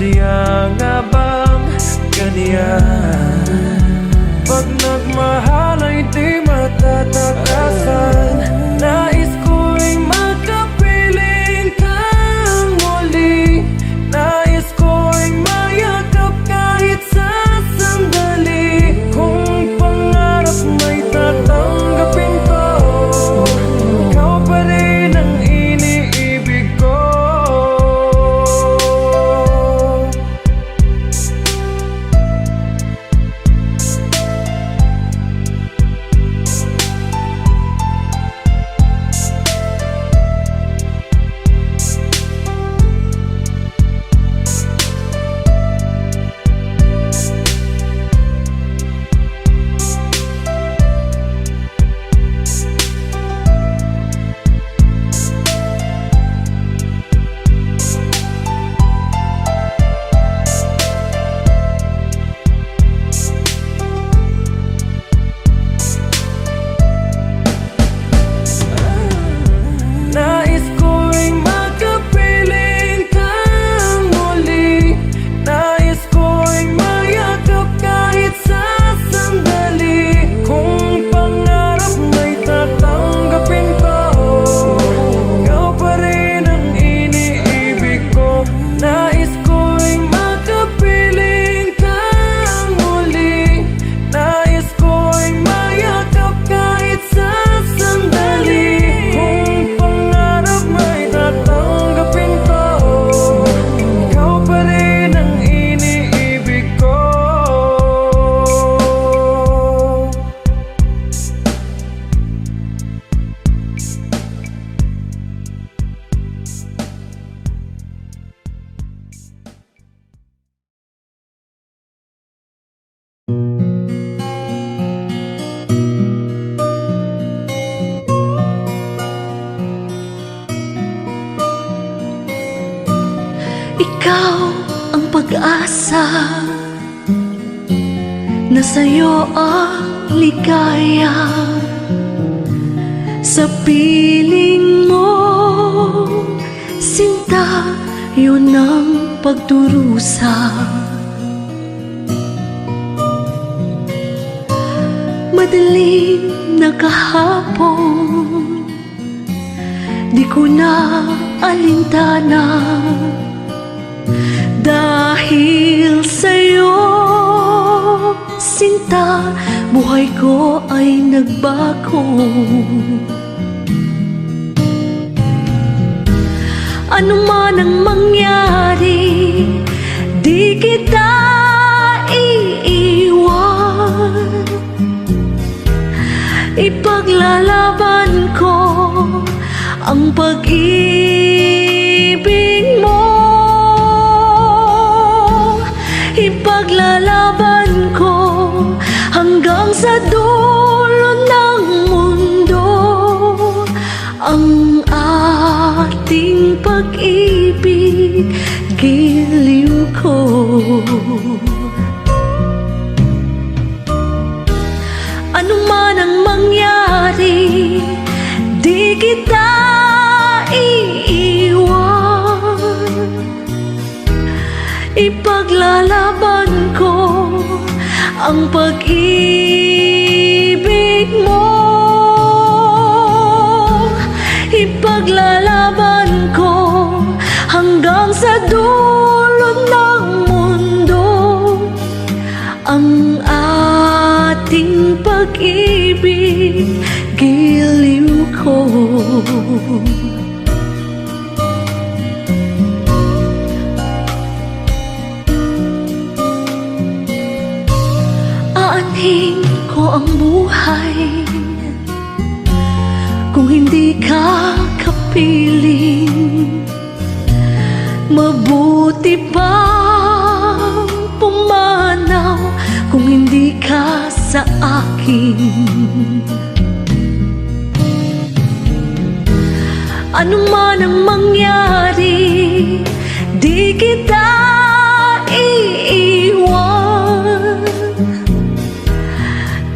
Anya nga bang ganyan? Pag nagmahal ay di matatakasan. Nais ko'y makapiling kang muli. Nais ko'y mayakap kahit sa sandali. Kung pangarap may tatanggapin ko, ikaw pa rin ang iniibig ko. Ikaw ang pag-asa na sa'yo ang ligaya. Sa piling mo, sinta, yun ang pagdurusa. Madaling na kahapon, di ko na alintana. Dahil sa'yo, sinta, buhay ko ay nagbago. Ano man ang mangyari, di kita iiwan. Ipaglalaban ko ang pag-ibig mo. Ipaglalaban ko hanggang sa dulo ng mundo ang ating pag-ibig, giliw ko. Ano man ang mangyari, di kita iiwan. Ipaglalaban ko ang pag-ibig mo. Ipaglalaban ko hanggang sa dulo ng mundo ang ating pag-ibig, giliw ko. Aanhin ko ang buhay kung hindi ka kapiling. Mabuti pang pumanaw kung hindi ka sa akin. Ano man ang mangyari, di kita iiwan.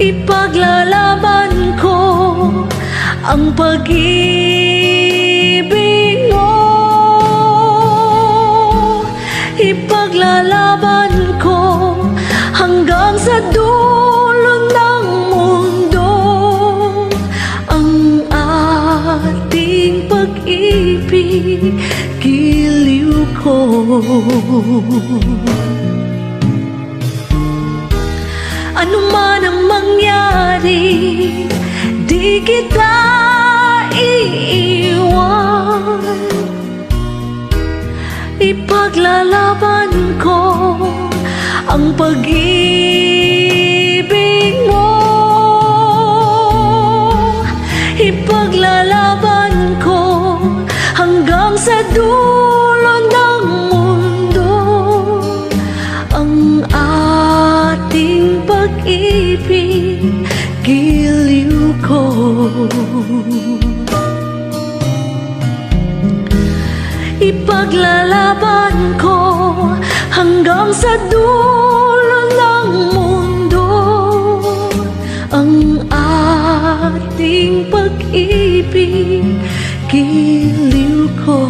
Ipaglalaban ko ang pag-ibig mo. Ipaglalaban pag-ibig, giliw ko. Ano man ang mangyari, di kita iiwan. Ipaglalaban ko ang pag-ibig mo. Ipaglalaban ko hanggang sa dulo ng mundo ang ating pag-ibig, giliw ko. Ipaglalaban ko hanggang sa dulo ng mundo ang ating pag-ibig, giliw ko.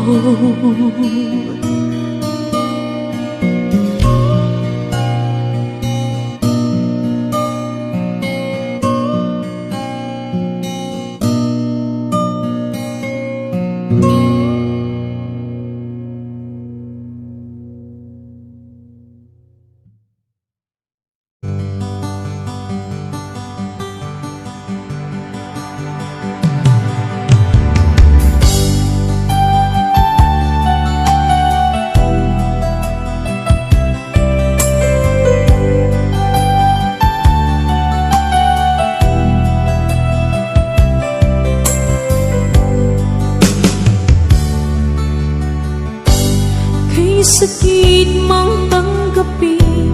Kay sakit mang tanggapin,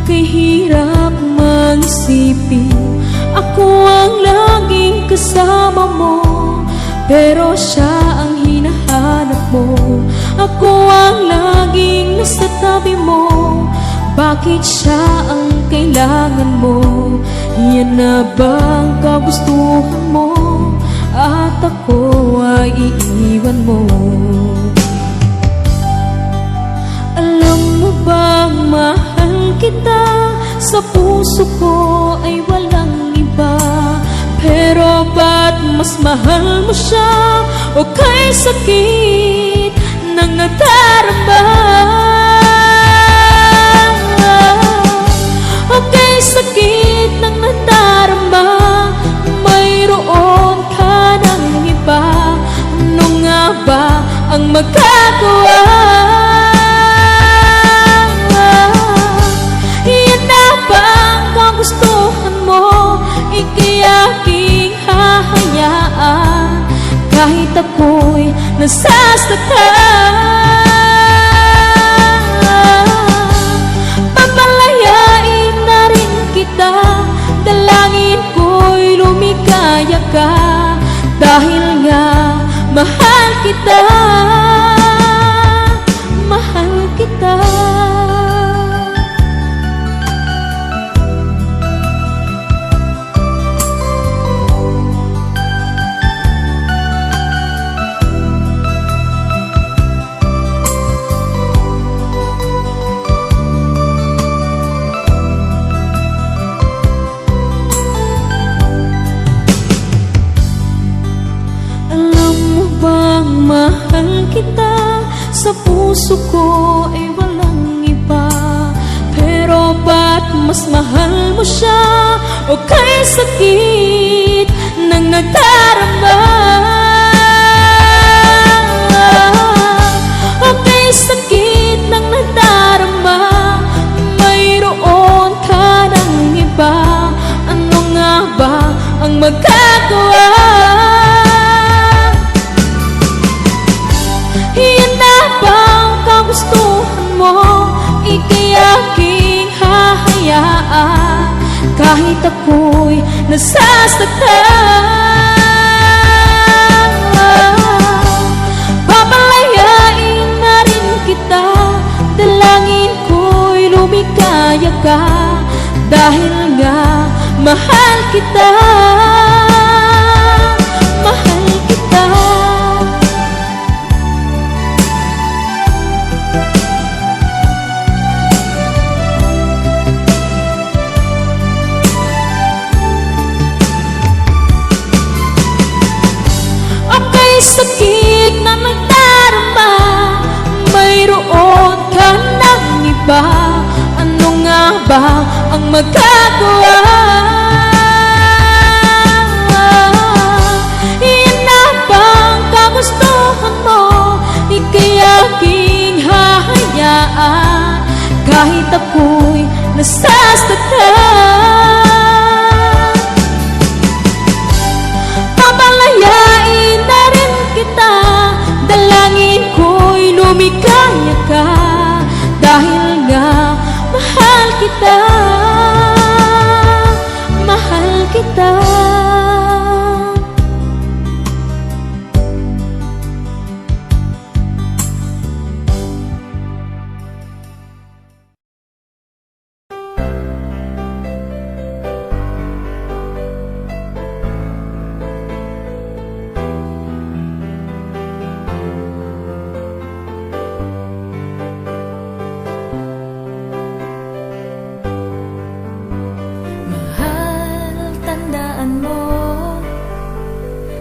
kay hirap mang isipin, ako ang laging kasama mo, pero siya ang hinahanap mo. Ako ang laging nasa tabi mo, bakit siya ang kailangan mo? Yan na bang kagustuhan mo, at ako ay iiwan mo? Alam mo bang mahal kita, sa puso ko ay walang iba. Pero ba't mas mahal mo siya, o kay sakit ng nadarama? O kay sakit ng nadarama, mayroon ka ng iba. Ano nga ba ang magagawa? Gustuhan mo, ika'y aking hahayaan, kahit ako'y nasasaktan. Papalayain na rin kita, dalangin ko'y lumikaya ka, dahil nga mahal kita, mahal kita. Mahal kita, sa puso ko ay walang iba. Pero ba't mas mahal mo siya, o kay sakit ng nadarama? O kay sakit ng nadarama, mayroon ka ng iba. Ano nga ba ang magagawa? Gustuhan mo, ika'y aking hahayaan, kahit ako'y nasasaktan. Papalayain na rin kita, dalangin ko'y lumikaya ka, dahil nga mahal kita, mahal kita. Sakit na ba ang magagawa? Iyan na bang kagustuhan mo? Ika'y aking hahayaan kahit ako'y nasasaktan. Papalayain na rin kita, dalangin ko'y lumikaya ka, dahil nga mahal kita, mahal kita.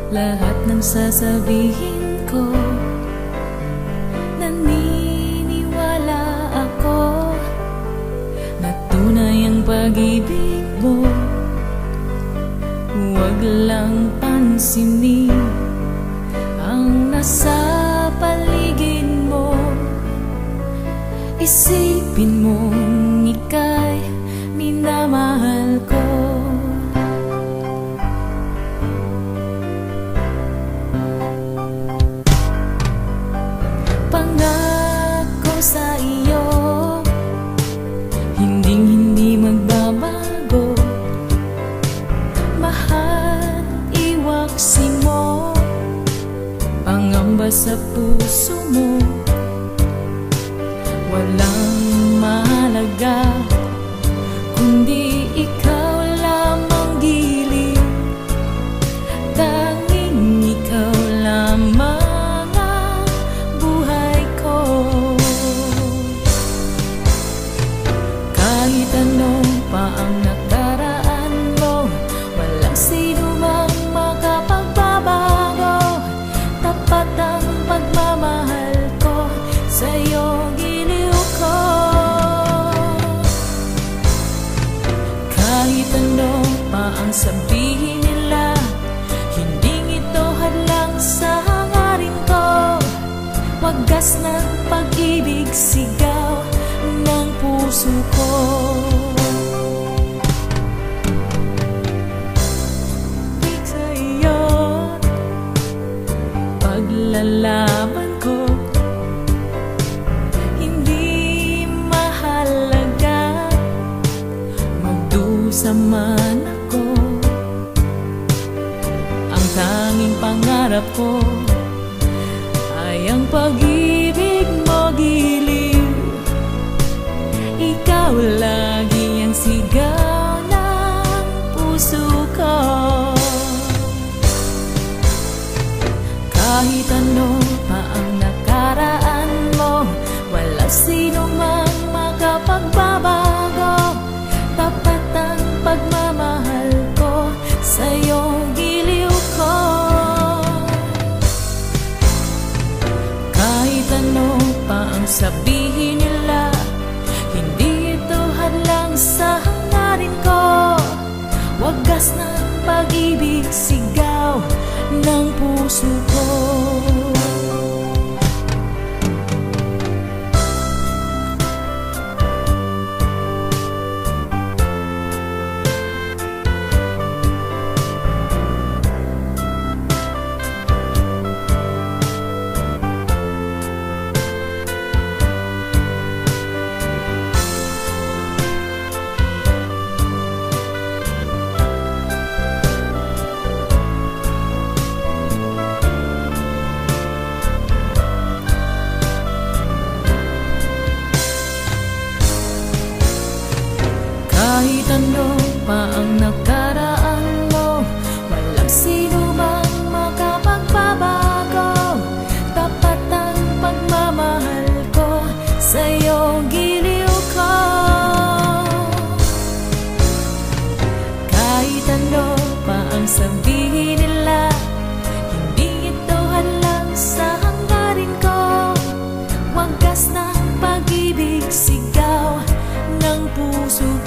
Lahat ng sasabihin ko, naniniwala ako na tunay ang pag-ibig mo. Huwag lang pansinin ang nasa paligid mo. Isipin mong ika'y minamahal ko. Sa iyo, hindi magbabago. Mahal, iwaksi mo pangamba sa puso mo. Walang mahalaga kundi ikaw lamang giliw. Tanging ikaw lamang kahit ano pa ang nakaraan mo, walang sino mang makapagbabago. Tapat ang pagmamahal ko, sa'yo giliw ko. Kahit ano pa ang sabihin nila, hindi ito hadlang sa hangarin ko. Wagas ng pag-ibig, sigaw ng puso ko. Big sa iyo, paglalaban ko, hindi mahalaga magdusa man ako. Ang tanging pangarap ko ay ang pag-ibig mo giliw. Ikaw lagi ang sigaw ng puso ko. Kahit ano pa ang nakaraan mo, walang sino mang makapagbabago. Tapat ang pagmamahal ko, sa'yo giliw ko. Kahit ano pa ang sabihin nila, hindi ito hadlang sa hangarin ko. Wagas ng pag-ibig, sigaw ng puso ko. Kahit ano pa ang nakaraan mo, walang sino mang makapagbabago. Tapat ang pagmamahal ko, sa'yo giliw ko. Kahit ano pa ang sabihin nila, hindi ito hadlang sa hangarin ko. Wagas ng pag-ibig, sigaw ng puso ko.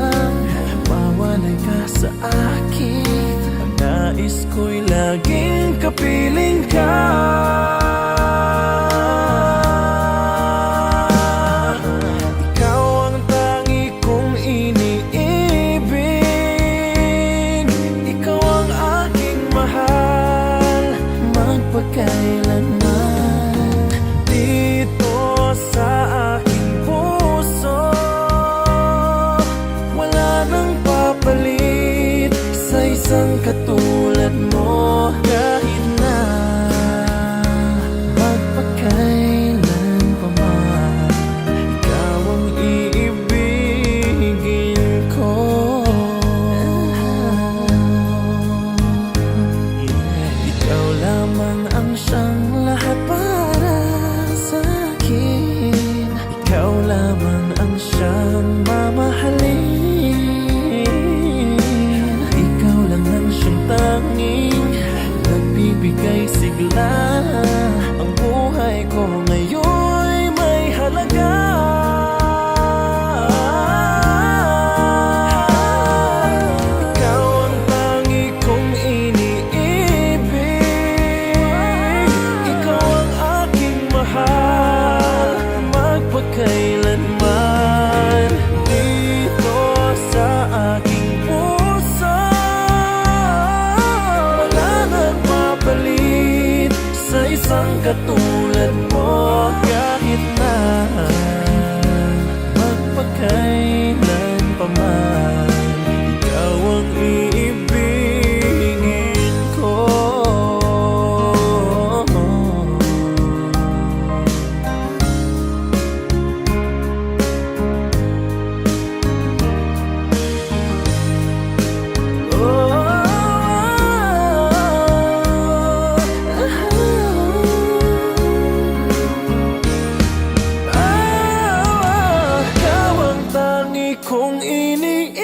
lamang mawalay ka sa akin. Ang nais ko'y laging kapiling ka. Ikaw ang tangi kong iniibig. Ikaw ang aking mahal magpakailanman. Dito sa aking puso wala nang papalit sa isang katulad mo. Kahit na magpakailan pa man, ikaw ang iibigin ko. Ikaw lamang ang siyang lahat para sa akin. Ikaw lamang ang siyang mamahalin. Ikaw lang ang siyang tanging nagbibigay sigla. Ang buhay ko ngayon'y may halaga. Ikaw ang tangi kong iniibig. Ikaw ang aking mahal magpakailanman. Dito sa aking puso wala nang mapalit sa isang katulad mo. Kahit na magpakailan pa man, ikaw ang iibigin ko. Ikaw ang tangi kong iniibig.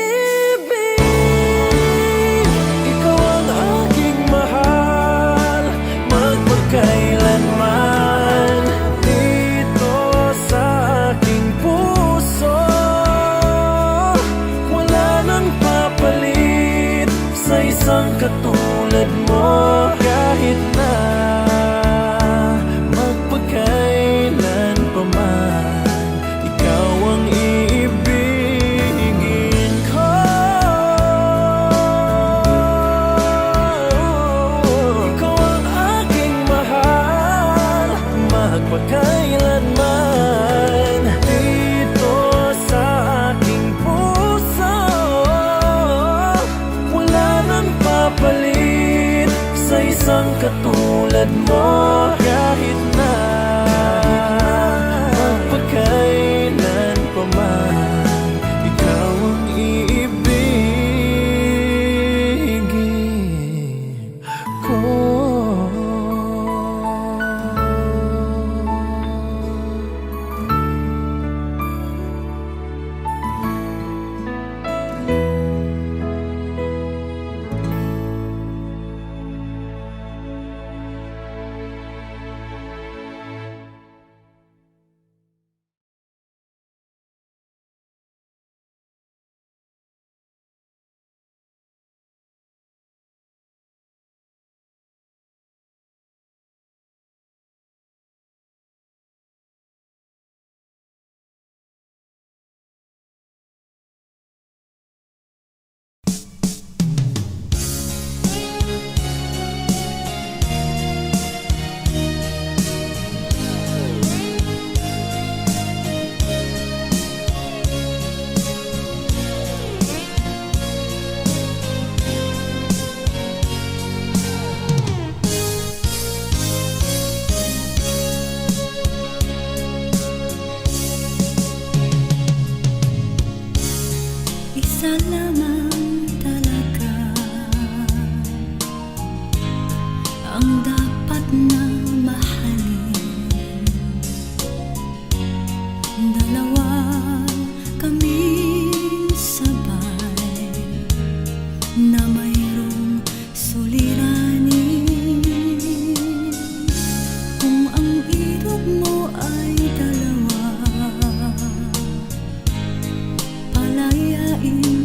Ikaw ang aking mahal magpakailanman. Dito sa aking puso wala nang papalit sa isang katulad mo. Kahit na magpakailan pa man, ikaw ang iibigin ko. Ikaw ang aking mahal magpakailanman. Dito sa aking puso wala nang papalit sa isang katulad mo. Kahit na magpakailan pa man, ikaw ang iibigin ko. Isa lamang talaga ang dapat na mahalin. Dalawa kaming sabay na mayroong suliranin. Kung ang ilog mo ay dalawa, palayain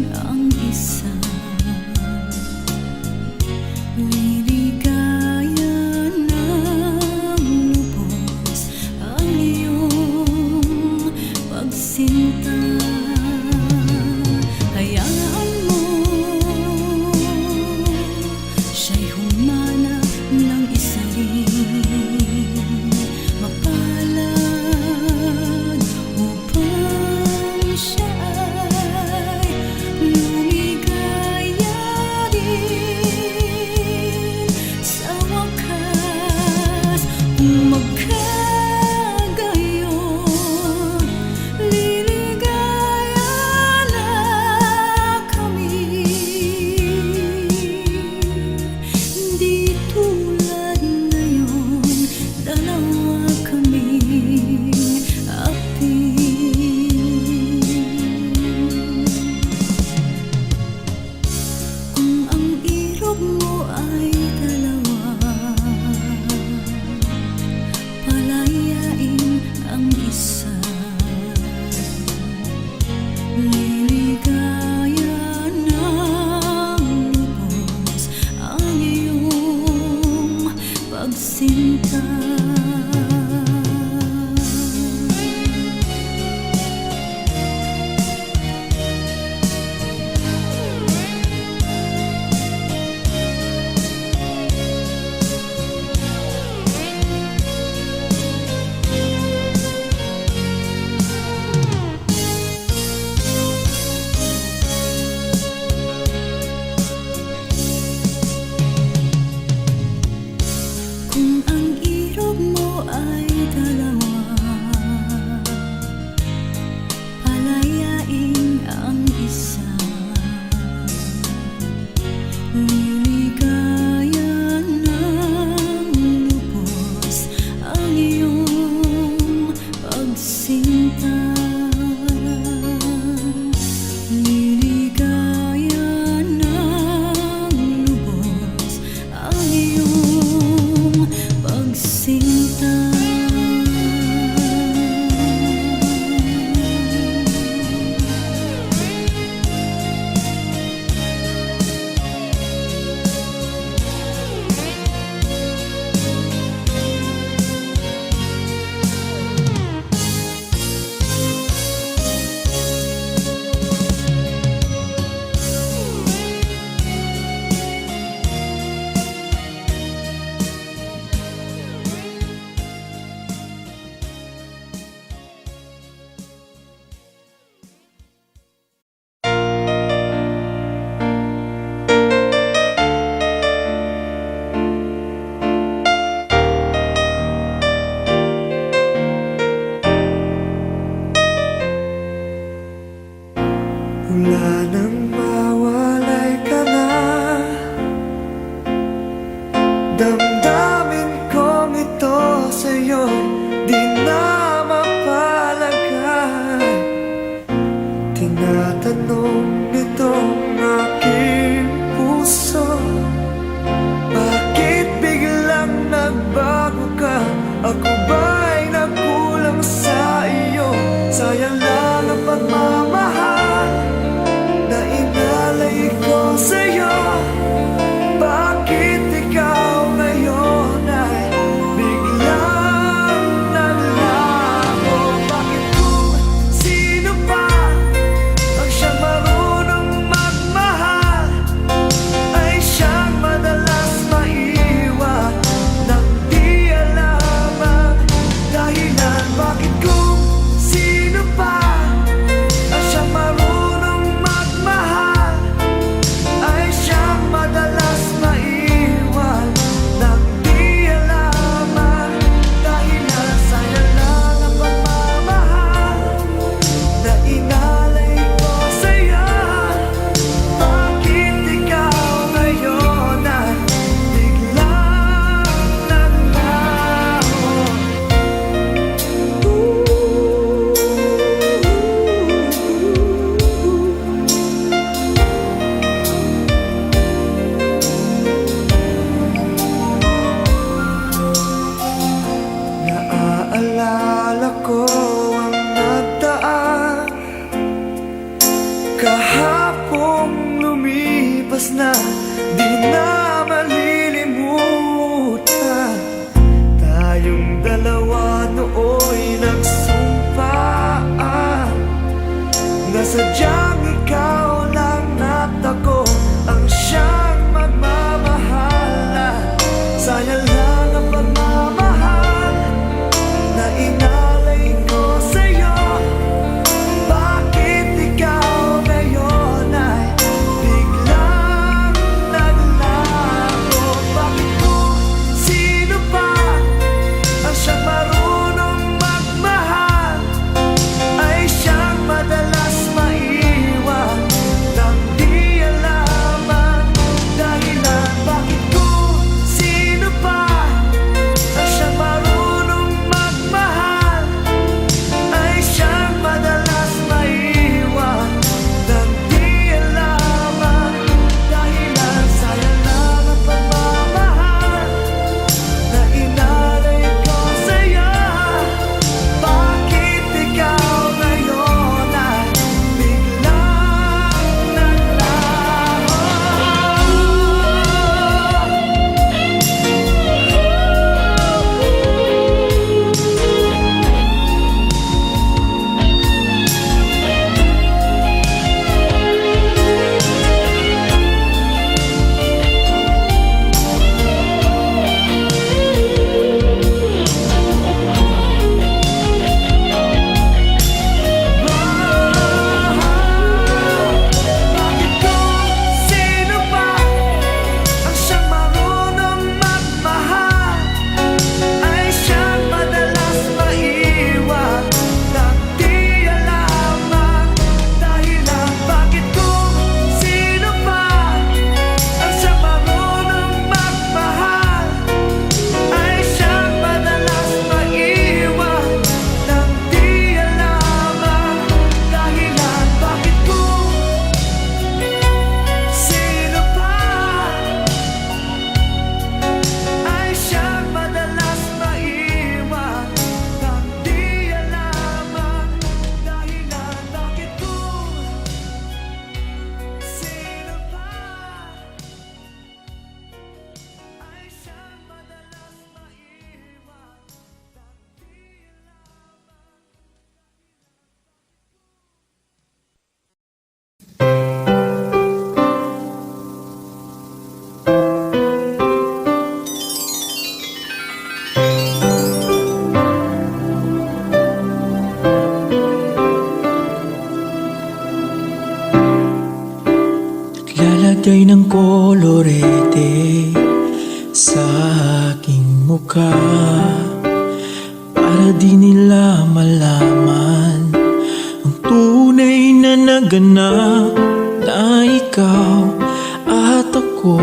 nakalipas na, di na malilimutan. Tayong dalawa nooy nagsumpaan na sadyang ikaw lang natako ang siyang magmamahalan. Sayang lang ang pagmamahal na inalay ko sa'yo. Bakit ikaw ngayon ay biglang naglaho? Bakit ko sino pa ang siyang marunong magmahal, ay siyang madalas maiwan nang di alam ang dahilan? Bakit ko sino pa ang siyang marunong magmahal, ay siyang madalas maiwan nang di alam ang dahilan? Sayang lang ang pagmamahal na inalay ko sa'yo. Bakit ikaw ngayon ay biglang naglaho? Bakit ko sino pa ang siyang marunong magmahal, ay siyang madalas maiwan nang di alam ang dahilan? Bakit ko sino pa ang siyang marunong magmahal, ay siyang madalas maiwan nang di alam ang dahilan? Bakit ko sino pa ay siyang madalas maiwan nang di alam ang dahilan? Bakit ko sino pa ay siyang madalas maiwan nang di Lalagay ng kolorete sa aking mukha para di nila malaman ang tunay na naganap, na ikaw at ako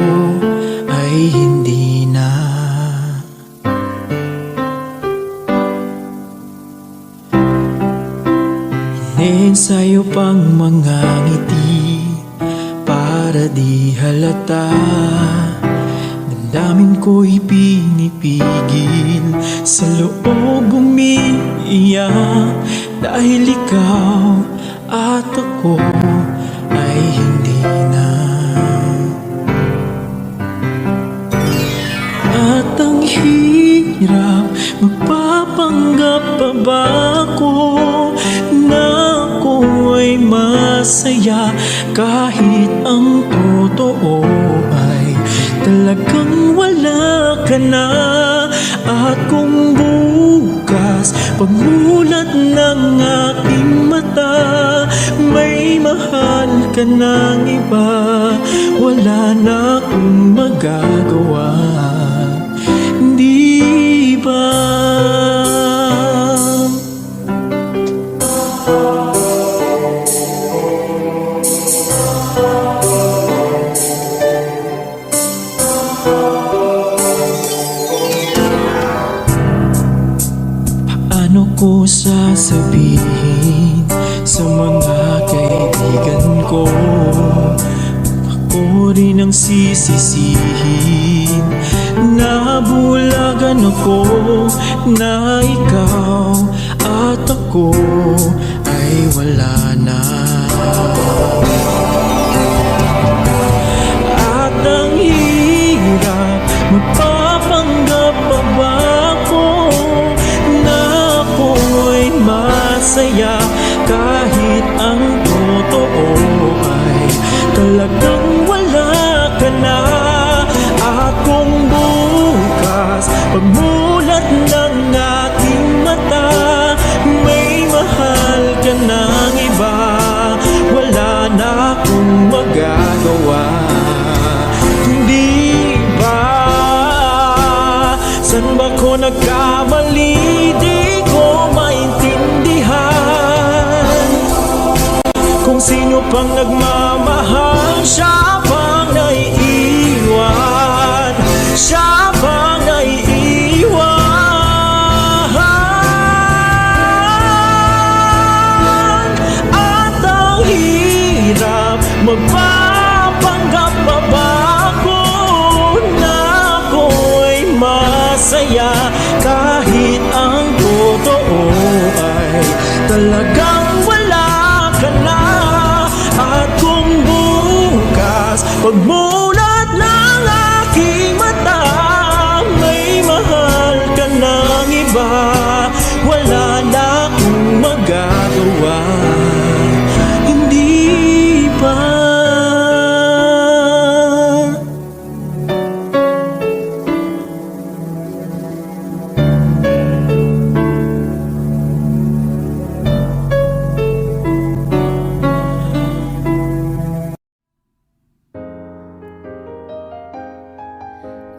ay hindi na. Iniensayo pang mga ngiti para di halata, damdamin ko'y pinipigil sa loob umiiyak, dahil ikaw at ako ay hindi na. At ang hirap, magpapanggap pa ba ako na ako ay masaya, kahit ang totoo ay talagang wala ka na. At kung bukas pagmulat ng aking mata, may mahal ka ng iba, wala na akong magagawa, di ba? Paano ko sasabihin sa mga kaibigan ko, ako rin ang sisisihin, nabulagan ako na ikaw at ako ay wala na. akong magagawa. Hindi ba? San ba ko nagkamali? Di ko maintindihan. Kung sino pang nagmamahal, siya pang naiiwan. Siya pang naiiwan. At ang hirap magpapanggap pa ba ako na ako'y masaya, kahit ang totoo ay talagang wala ka na. At kung bukas pagmulat ng aking mata, may mahal ka ng iba, wala na akong magagawa. Hindi pa.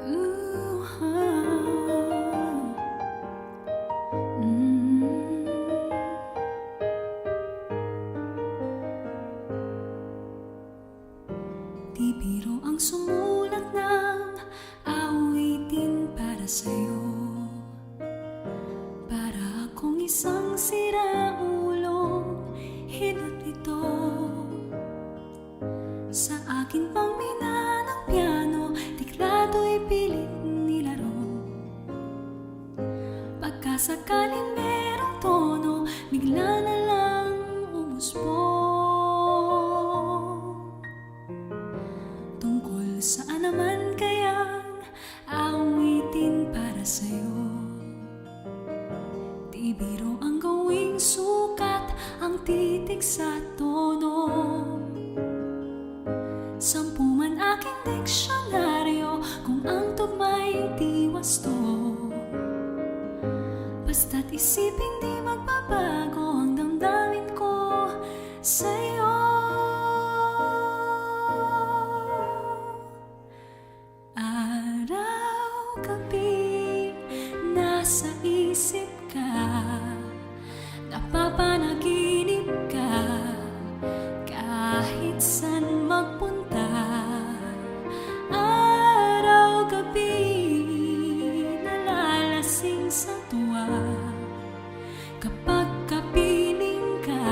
Ooh, Di biro ang sumulat ng awitin para sa'yo. Para akong isang siraulong hinatito sa akin pang mina ng piano, tiklado'y pilit nilaro. Pagkasakaling merong tono, bigla na lang umusbong. Tungkol saan naman kayang awitin para sa'yo? Di biro ang gawing sukat, ang titig sa tono. Sampu man aking diksyonaryo, kung ang tugma'y di wasto. Basta't isipin di magbabago ang damdamin ko sa'yo. Araw-gabi nasa isip ka, napapanaginip ka, kahit saan magpunta. Araw-gabi nalalasing sa tuwa, kapag kapiling ka,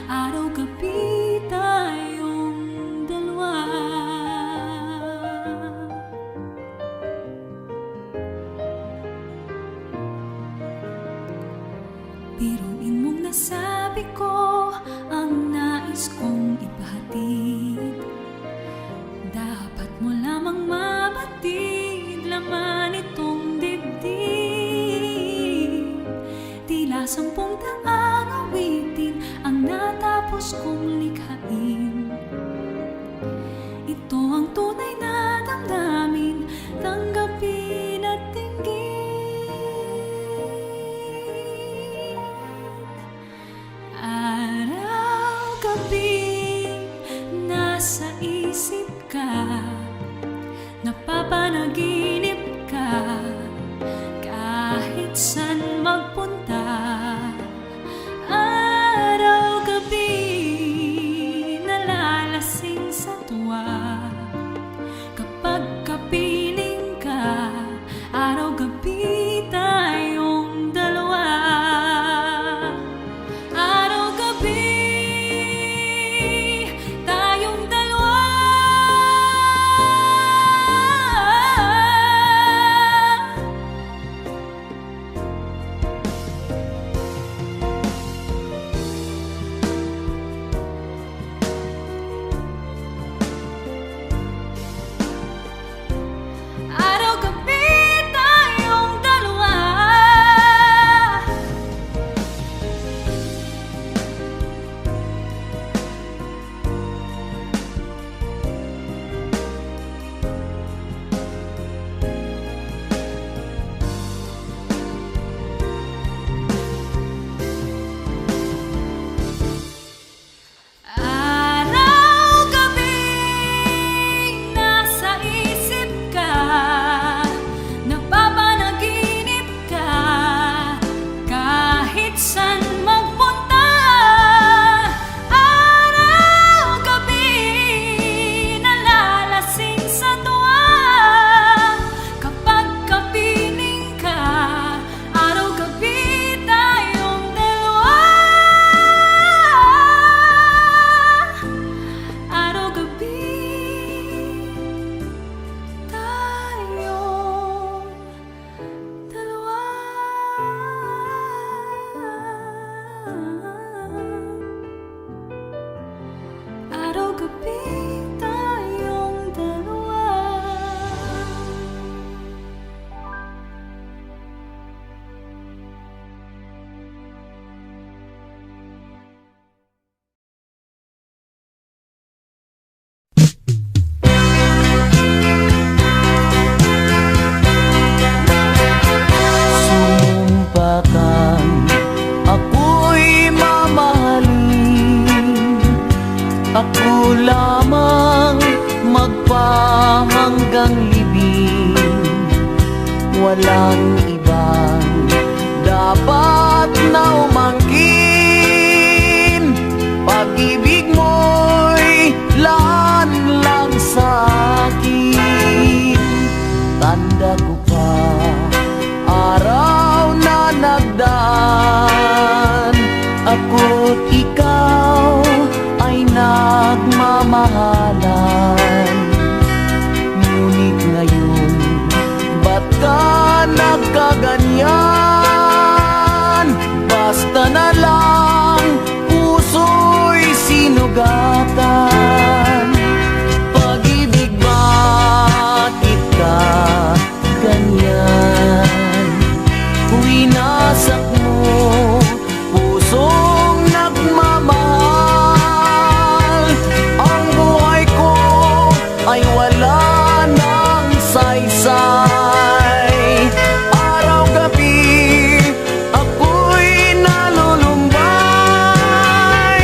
araw-gabi tayong dalawa. Biruin mong nasabi ko ang nais kong ipahatid. Dapat mo lamang mabatid, laman itong dibdib. Tila 10 daang awitin ang natapos kong likhain. Ito ang tunay na damdamin, tanggapin at dinggin. Araw-gabi nasa isip ka, napapanaginip ka, kahit saan magpunta. Araw-gabi nalalasing sa tuwa, magpahanggang libing. Walang ibang dapat na umangkin. Pag-ibig mo'y laan lang sa akin. Tanda ko pa araw na nagdaan, ako't ikaw ay nagmamahalan. Ngunit ngayon, ba't ka nagkaganyan? Basta na lang puso'y sinugatan. Pag-ibig, bakit ka ganyan? Winasak mo pusong nagmamahal. Ang buhay ko ay wala ng saysay. Araw-gabi ako'y nalulumbay.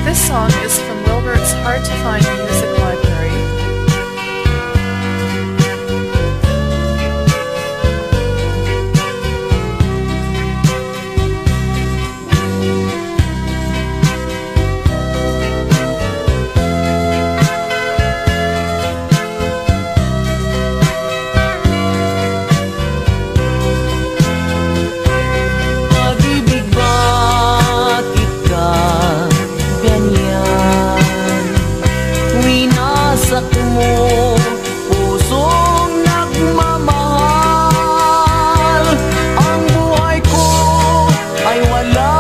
This song is from Wilbert's Hard to Find Music Library. Pag-ibig, bakit ka ganyan? Winasak mo pusong nagmamahal. Ang buhay ko ay wala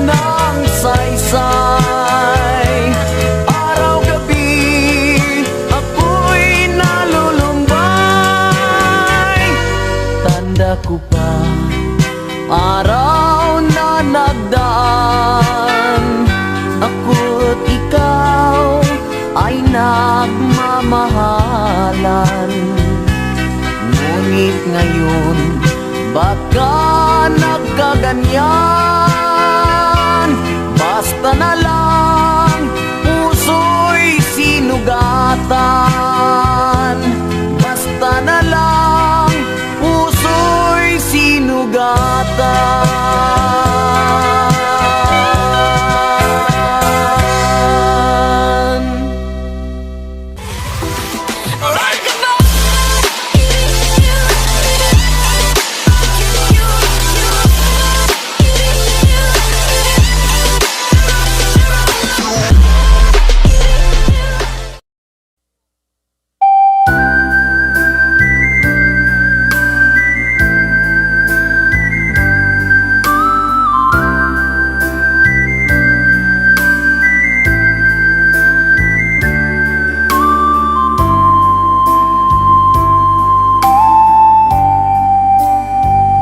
ng saysay. Araw-gabi ako'y nalulumbay. Tanda ko pa araw na nagdaan, ako't ikaw ay nagmamahalan. Ngunit ngayon, ba't ka nagkaganyan? Basta na lang puso'y sinugatan. Basta na lang puso'y sinugatan.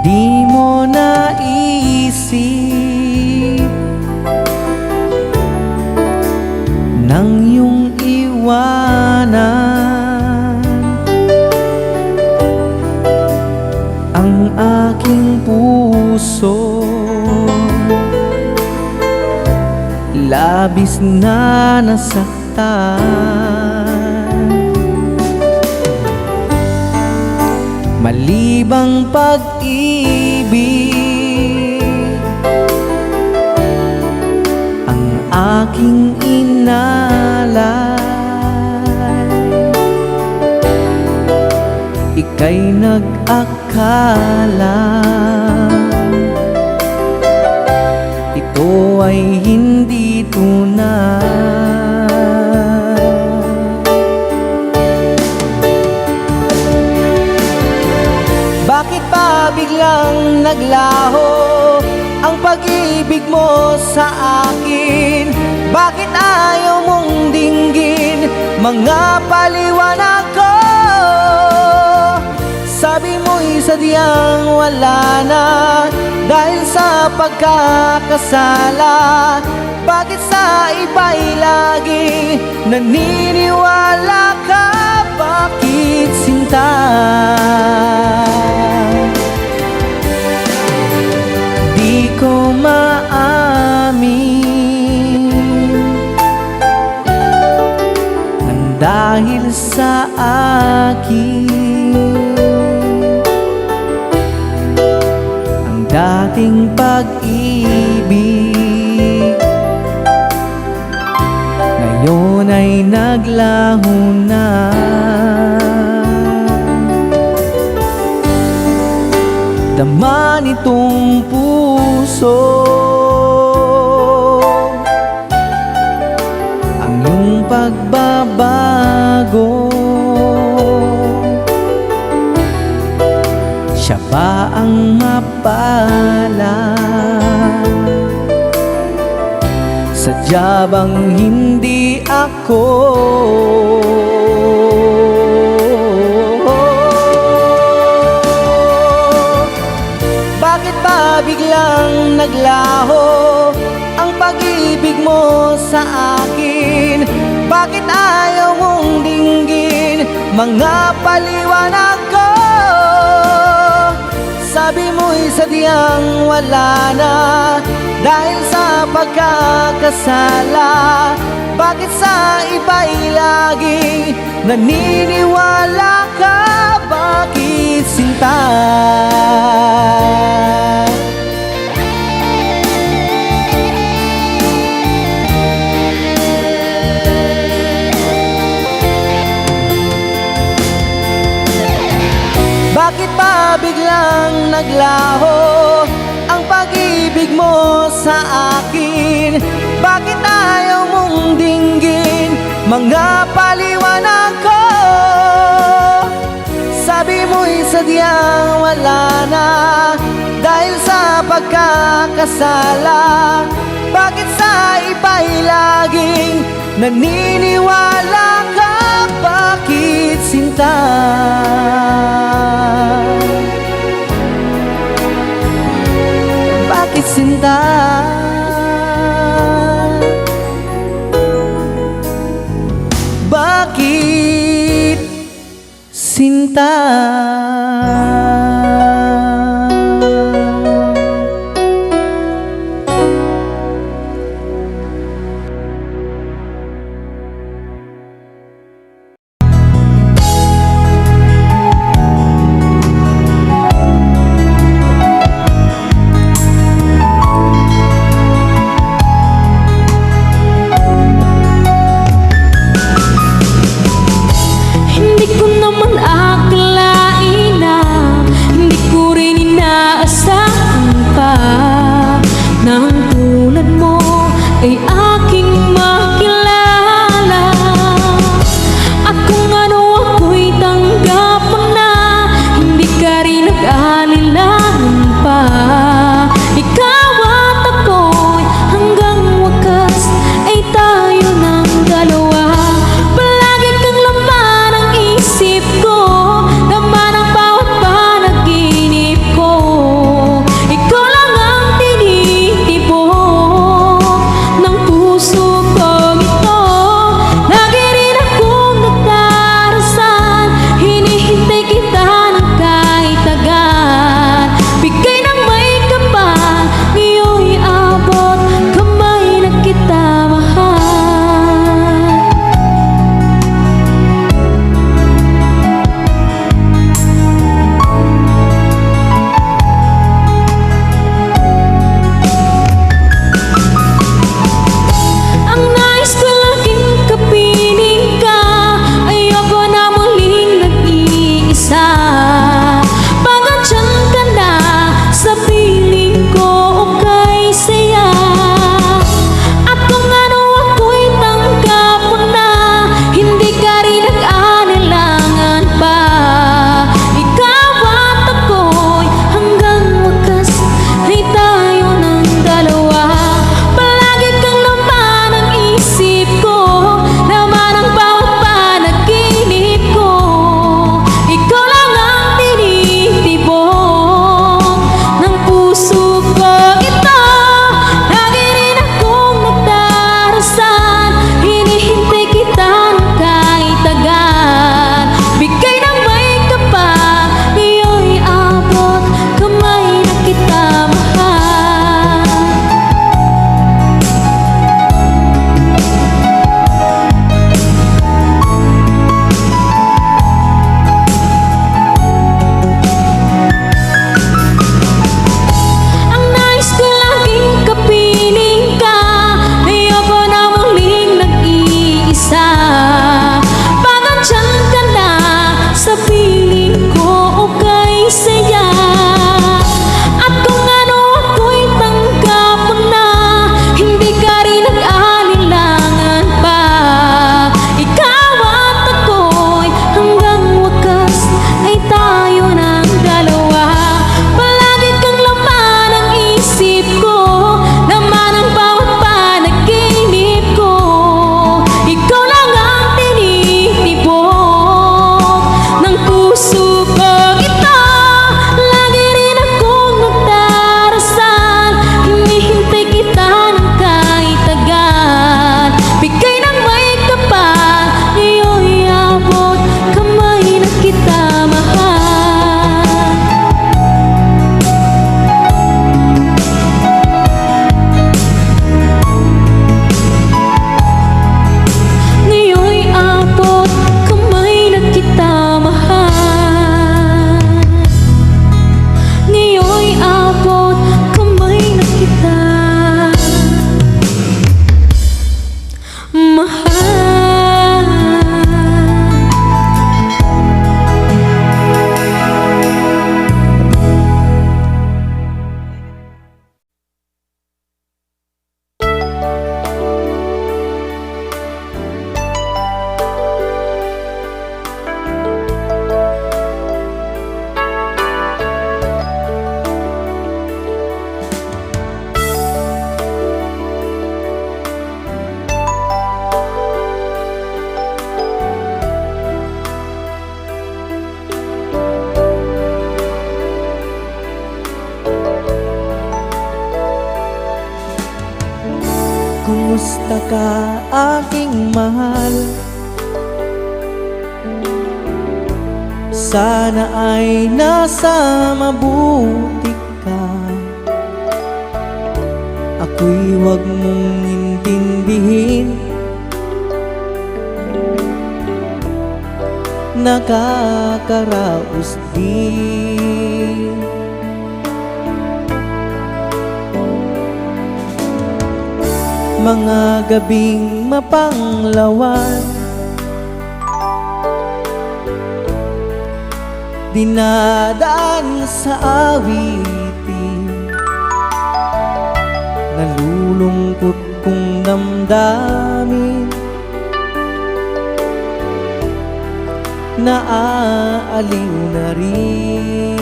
Di mo naisip nang iyong iwanan ang aking puso. Labis na nasaktan. Malibang pag-ibig ang aking inalay. Ika'y nag-akala ito ay hindi tunay. Bakit pa biglang naglaho ang pag-ibig mo sa akin? Bakit ayaw mong dinggin mga paliwanag ko? Sabi mo'y sadyang wala na dahil sa pagkakasala. Bakit sa iba'y laging naniniwala ka? Bakit sinta? Di ko maamin dahil sa akin. Ang dating pag-ibig ngayon ay naglaho na. Dama nitong puso ang iyong pagbabago. Siya ba ang mapala? Sadya bang hindi ako? Bakit ba biglang naglaho ang pag-ibig mo sa akin? Bakit ayaw mong dinggin mga paliwanag ko? Sabi mo'y sadyang wala na dahil sa pagkakasala. Bakit sa iba'y laging naniniwala ka? Bakit sinta? Bakit ba biglang naglaho ang pag-ibig mo sa akin? Bakit ayaw mong dinggin mga paliwanag ko? Sabi mo'y sadyang wala na dahil sa pagkakasala. Bakit sa iba'y laging naniniwala ka? Bakit sinta? Bakit sinta? Bakit sinta? Hindi ko naman akalain na Kumusta ka aking mahal? Sana ay nasa mabuti ka. Ako'y huwag mong intindihin, nakakaraos din. Mga gabing mapanglawan, dinadaan sa awitin, nalulungkot kong damdamin, naaaliw na rin.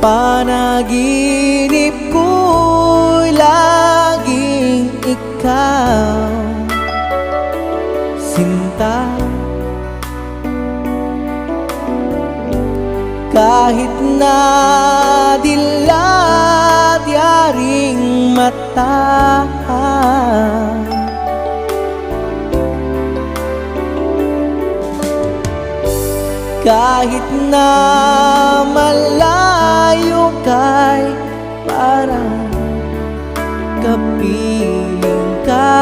Panaginip ko'y laging ikaw, sinta. Kahit na dilat yaring mata, kahit na malayo kay parang kapiling ka,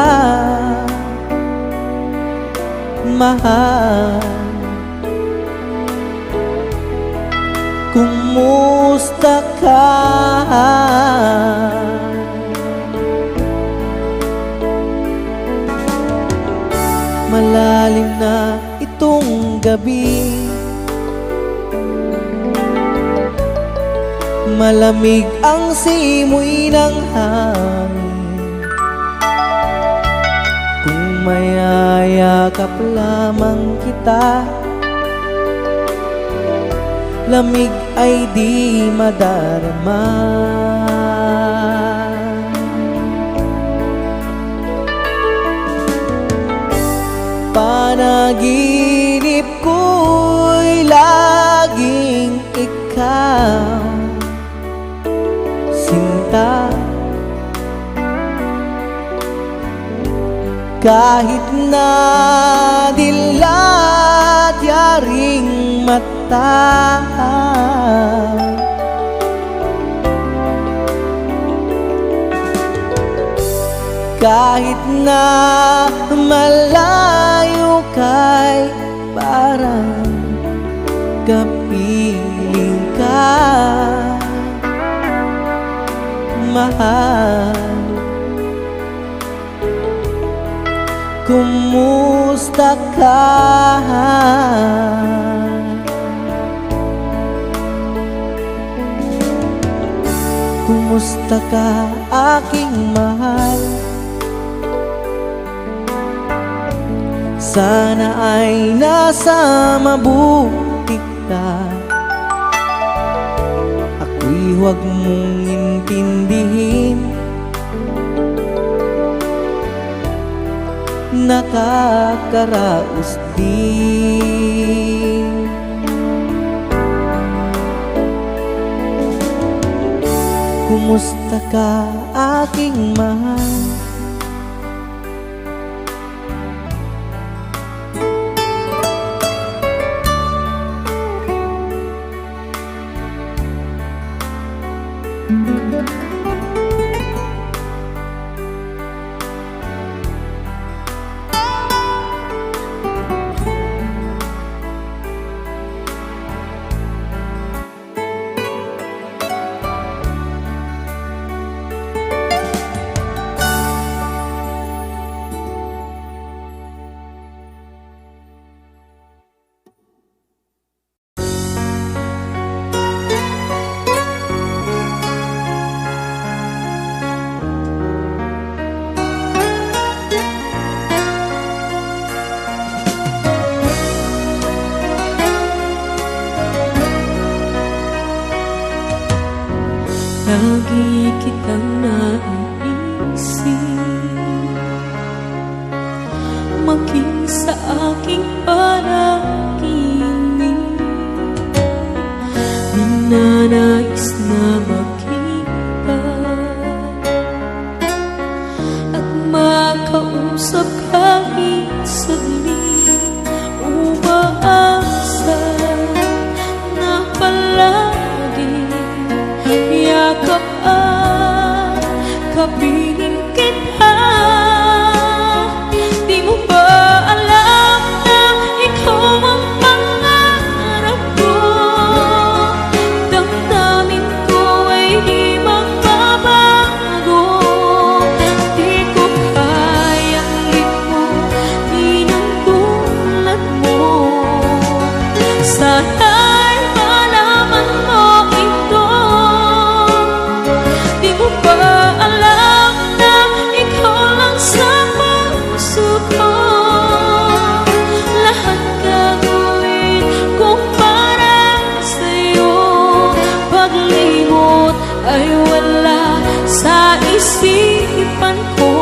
mahal. Kumusta ka? Malalim na itong gabi, malamig ang simoy ng hangin. Kung mayayakap lamang kita, lamig ay di madarama. Panaginip ko'y laging ikaw, sinta. Kahit na dilat yaring mata, kahit na malayo kay parang kapiling ka, mahal. Kumusta ka? Kumusta ka aking mahal? Sana ay nasa mabuti ka. Ako'y huwag mong intindihin, nakakaraos din. Kumusta ka aking mahal? Lagi kitang naiisip, maging sa aking panaginip. Minanais na kausap kahit saglit, umaasa na palagi yakap at kapiling kita. Di mo ba alam na ikaw ang pangarap ko? Damdamin ko ay di magbabago. Di ko kayang limutin ang tulad mo. Sana'y malaman mo ito. Di mo ba alam na ikaw lang sa puso ko? Lahat gagawin kong para sa'yo. Paglimot ay wala sa isipan ko.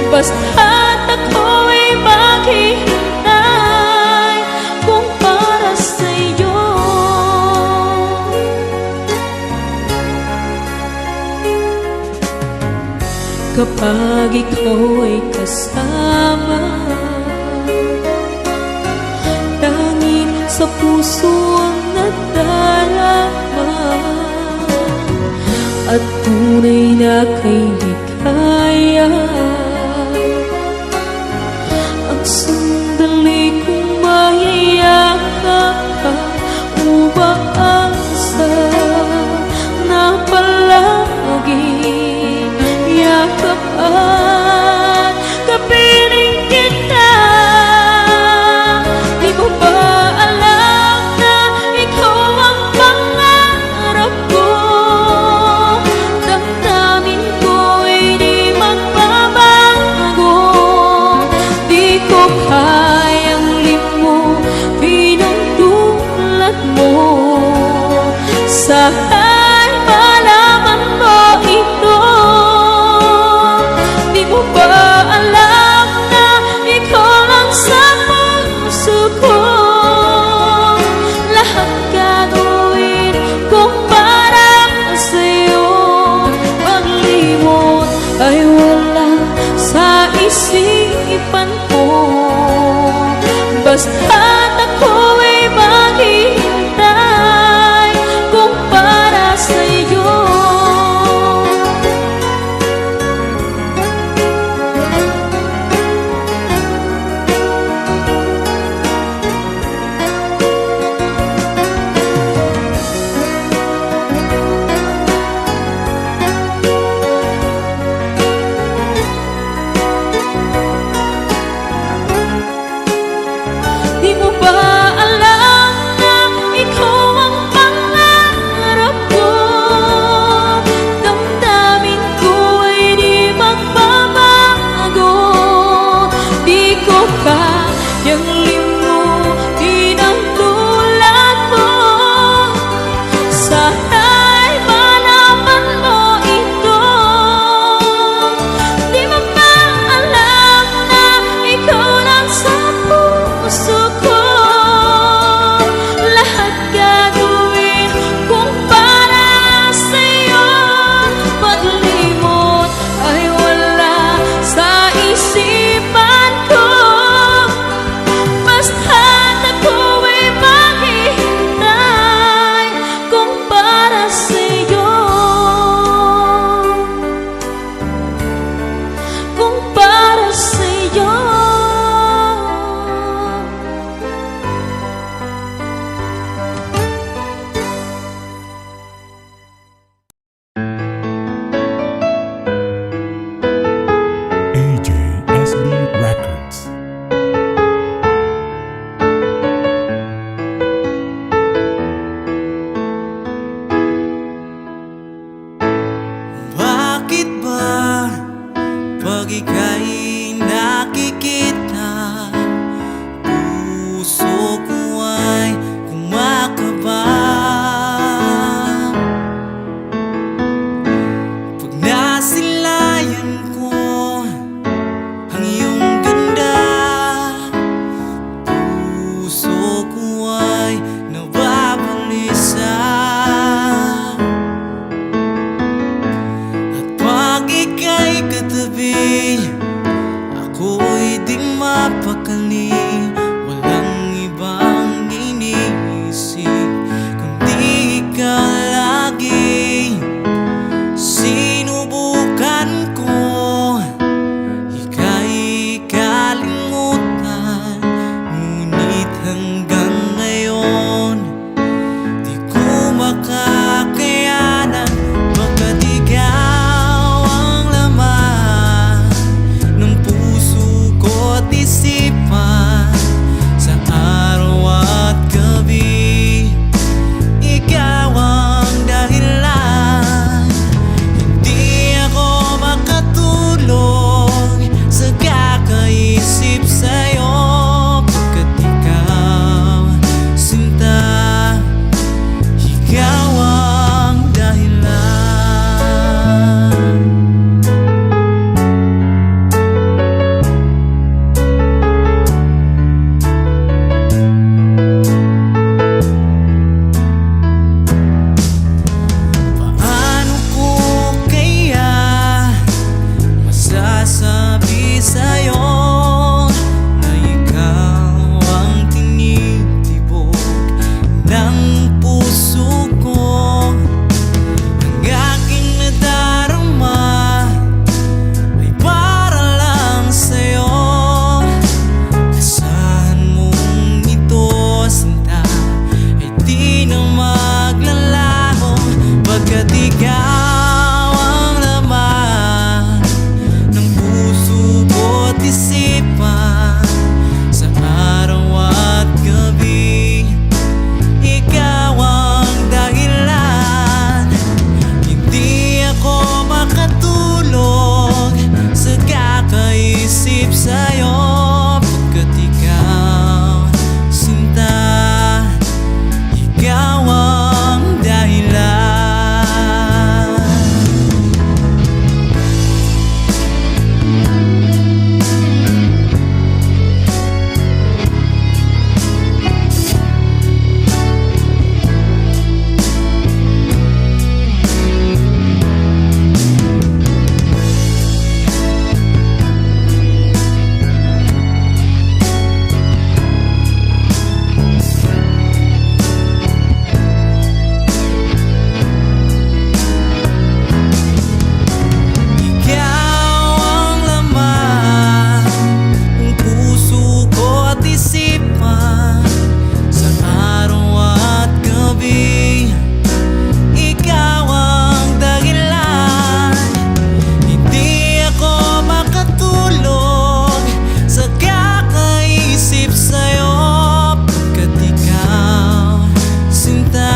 Basta't ako'y maghihintay kung para sa'yo. Kapag ikaw ay kasama, tanging sa puso ang nadarama, at tunay na kay likaya. Ang sandali kong mayayakap ka, umaasa na palagi yakap at kapiling kita. Di mo ba alam na ikaw ang pangarap ko? Damdamin ko ay di magbabago. Di ko kayang limutin ang tulad mo. Sana'y malaman mo ito. Di mo ba alam na ikaw lang sa puso ko? Lahat gagawin kong para sa'yo. Paglimot ay wala sa isipan ko. Basta't ako'y maghihintay kung para sa'yo. Di mo ba alam na ikaw ang pangarap ko? Damdamin ko ay di magbabago. Di ko kayang limutin ang tulad mo. Sana'y malaman mo ito. Di mo ba alam na ikaw lang sa puso ko? Lahat gagawin kung para sa'yo. Paglimot ay wala sa isipan ko. Basta't ako'y maghihintay kung para sa'yo. Kung para sa'yo. AJSB Records. Bakit ba pag ika'y nakikita, puso ko ay kumakaba? Pag nasilayan ko ang iyong ganda, puso ko ay nababalisa. At pag ika'y katabi, mapakali, walang ibang iniisip kundi ikaw lagi. Sinubukan ko ika'y kalimutan, ngunit hanggang ngayon di ko makakayanan. Baga't ikaw ang laman ng puso ko't isipan, sa araw at gabi ikaw ang dahilan. Hindi ako makatulog sa kakaisip sa'yo, pagkat ikaw, sinta, ikaw ang dahilan. Paano ko kaya masasabi sa'yo na ikaw ang tinitibok ng puso ko? Ang aking nadarama ay para lang sa'yo. Asahan mong ito, sinta, ay di na maglalaho, pagkat ikaw ang laman ng puso ko't isipan, sa araw at gabi ikaw ang dahilan. Hindi ako makatulog sa kakaisip sa'yo, pagkat ikaw, sinta, ikaw ang dahilan. Ikaw ang laman ng puso ko't isipan, sa araw at gabi ikaw ang dahilan. Hindi ako makatulog sa kakaisip sa'yo, pagkat ikaw, sinta,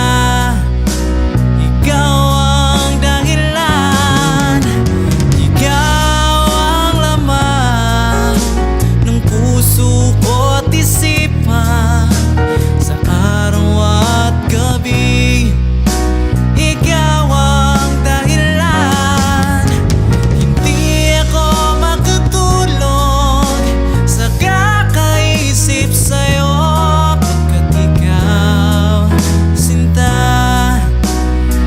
ikaw ang dahilan. Ikaw ang laman ng puso ko't isipan, sa araw at gabi ikaw ang dahilan. Hindi ako makatulog sa kakaisip sa'yo, pagkat ikaw, sinta,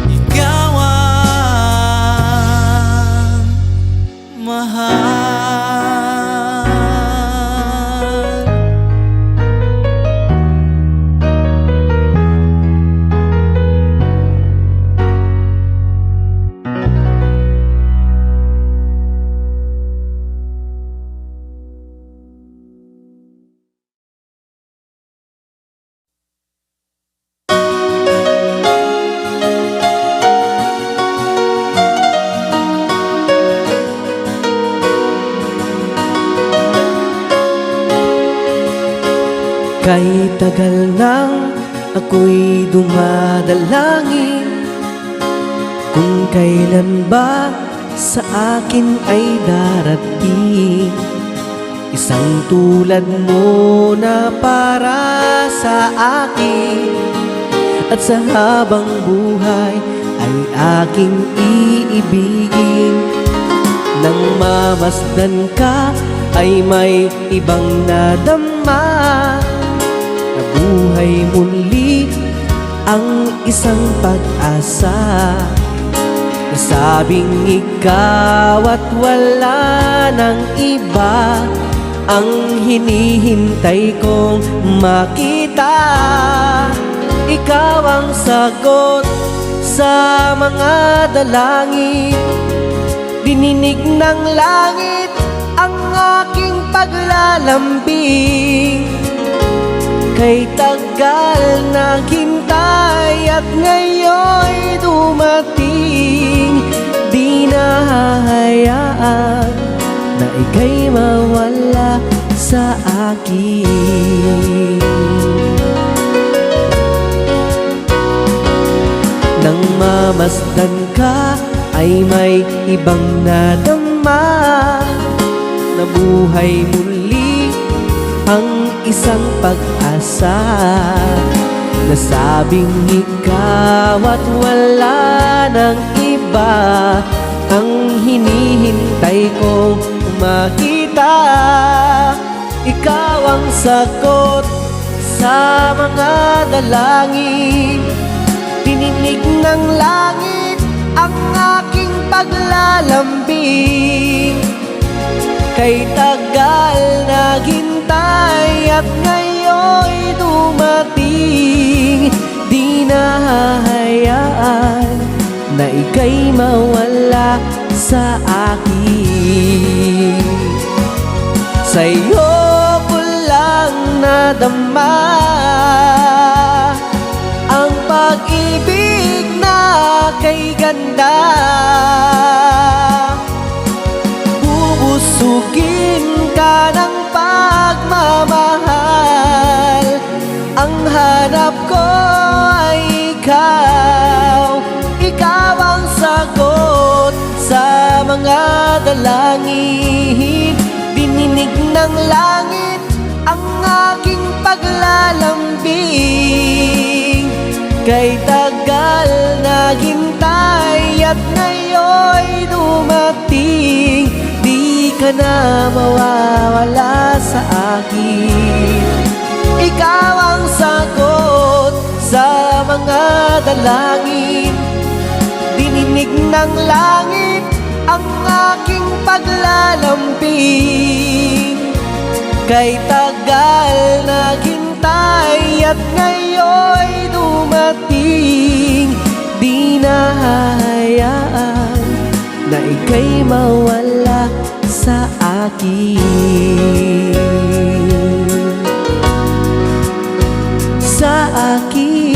ikaw ang mahal. Kay tagal nang ako'y dumadalangin, kung kailan ba sa akin ay darating isang tulad mo na para sa akin, at sa habang buhay ay aking iibigin. Nang mamasdan ka ay may ibang nadama, nabuhay muli ang isang pag-asa. Nasabing ikaw at wala nang iba ang hinihintay kong makita. Ikaw ang sagot sa mga dalangin, dininig ng langit ang aking paglalambing. Kay tagal naghintay at ngayon'y dumating, di na hahayaan na ika'y mawala sa akin. Nang mamasdan ka ay may ibang nadama, nabuhay muli ang isang pag-asa. Nasabing ikaw at wala nang iba ang hinihintay kong makita. Ikaw ang sagot sa mga dalangin, dininig ng langit ang aking paglalambing. Kay tagal naghintay at ngayon'y dumating, di na hahayaan na ika'y mawala sa akin. Sa'yo ko lang nadama ang pag-ibig na kay ganda. Bubusugin ka ng pagmamahal, ang hanap ko ay ikaw. Ikaw ang sagot sa mga dalangin, dininig ng langit ang aking paglalambing. Kay tagal naghintay at ngayon'y dumating, di ka na mawawala sa akin. Ikaw ang sagot sa mga dalangin, dininig ng langit ang aking paglalambing. Kay tagal naghintay at ngayon'y dumating, di na hahayaan na ika'y mawala sa akin. Sa akin.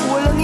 Walang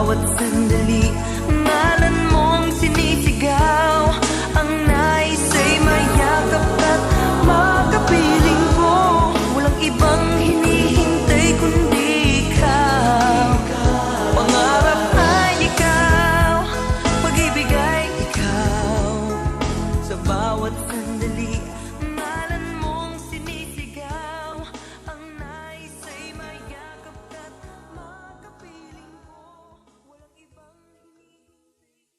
bawat sandali, ngalan mong sinisigaw. Ang nais ay mayakap at makapiling ko. Walang ibang hinihintay kundi ikaw. Pangarap ay ikaw, pag-ibig ay ikaw. Sa bawat sandali, ngalan mong sinisigaw. Ang nais ay mayakap at makapiling ko. Walang ibang hinihintay.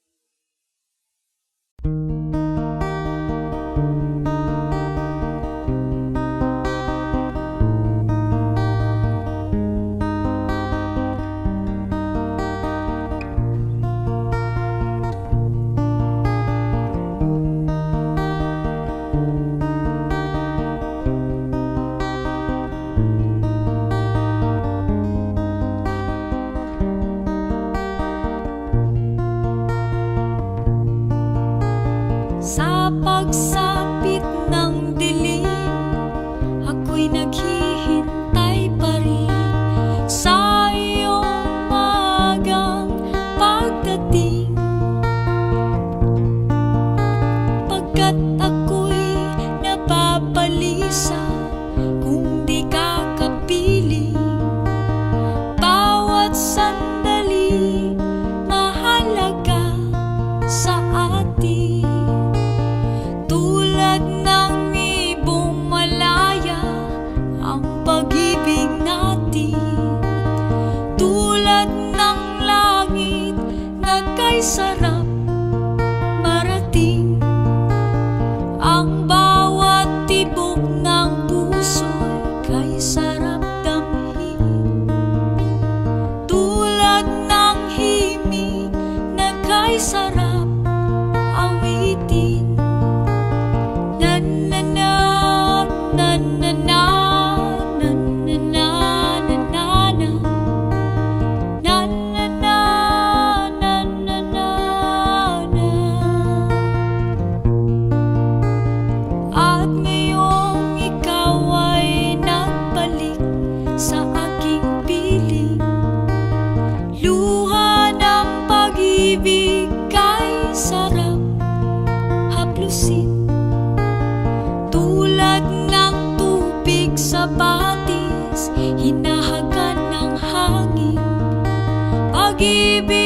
Sa pagsapit ng dilim, ako'y naghihintay pa rin sa iyong maagang pagdating. Pagkat ako'y nababalisa kung di ka kapiling. Bawat sandali mahalaga sa atin. Tulad ng ibong malaya ang pag-ibig natin. Tulad ng langit na kay sarap marating. Ang bawat tibok ng puso'y kay sarap damhin. Tulad ng himig na kay sarap awitin. Na na na na na na na na na na na na na na na na na na. At ngayong ikaw ay nagbalik sa aking piling. Luha ng pag-ibig kay sarap haplusin. Tulad ng tubig sa batis, hinahagan ng hangin. Pag-ibig